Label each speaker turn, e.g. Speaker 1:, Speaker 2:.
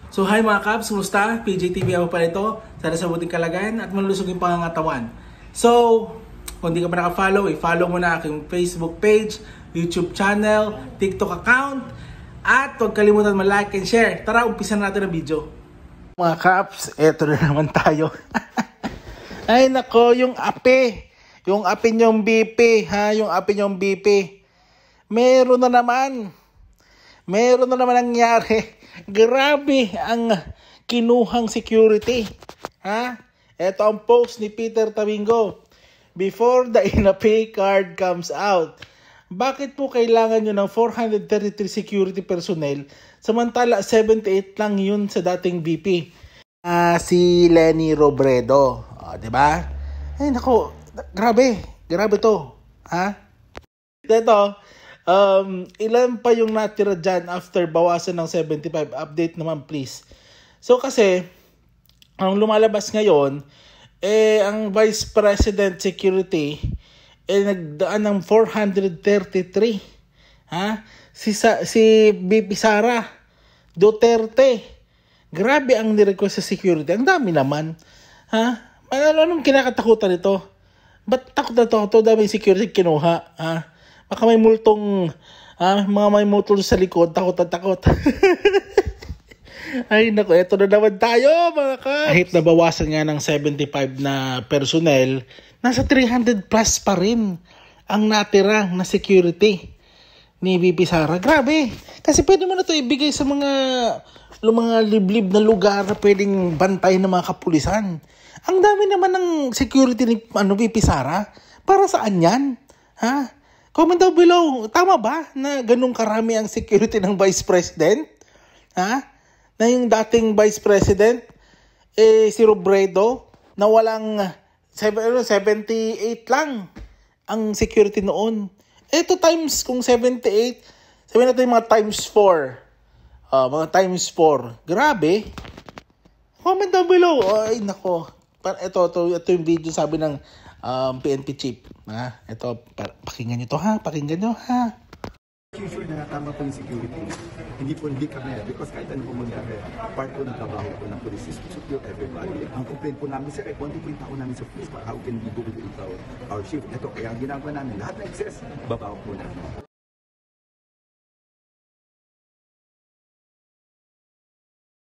Speaker 1: So hi mga Kabs, kumusta? PJTV ako pala ito. Sana sa buting kalagayan at malusog yung pangangatawan. So, kung di ka pa naka-follow, i-follow mo na aking Facebook page, YouTube channel, TikTok account, at huwag kalimutan ma-like and share. Tara, umpisan natin ang video. Mga Kabs, eto na naman tayo. Ay nako, yung ape. Yung ape niyong BP, ha? Yung ape niyong BP. Meron na naman nangyari. Grabe ang kinuhang security. Ha? Ito ang post ni Peter Tamingo. Before the INAPE card comes out. Bakit po kailangan nyo ng 433 security personnel samantala 78 lang yun sa dating VP? Si Leni Robredo. Diba? Ay nako, grabe to. Ha? Ito, ilan pa yung natira dyan after bawasan ng 75? Update naman please. So kasi, ang lumalabas ngayon, ang Vice President Security, nagdaan ng 433. Ha? Si BP Sara Duterte. Grabe ang nirequest sa security. Ang dami naman. Ha? Anong kinakatakutan nito? Ba't takot na to? Ito dami security kinuha. Ha? Baka may multong, mga may multong sa likod, takot. Ay naku, eto na naman tayo mga Kabs. Kahit nabawasan nga ng 75 na personnel, nasa 300 plus pa rin ang natira na security ni VP Sara. Grabe, kasi pwede mo na ito ibigay sa mga liblib na lugar na pwedeng bantay ng mga kapulisan. Ang dami naman ng security ni VP Sara. Para saan yan? Ha? Comment down below, tama ba na ganun karami ang security ng Vice President? Ha? Na yung dating Vice President, si Robredo, na walang 78 lang ang security noon. Ito times, kung 78, sabihin natin mga times 4. Mga times 4. Grabe. Comment down below. Ay, nako. Ito yung video sabi ng PNP chief. Ito, pakinggan nyo to ha. Pakinggan nyo ha.
Speaker 2: Sure na tama po yung security. Hindi kami. Because kahit ano po mangyari, part po ng trabaho po ng police is to secure everybody. Ang complaint po namin, sir, konti po yung tao namin sa police. How can we do without our shift? Ito, kaya ang ginagawa namin, lahat na excess, babaw po namin.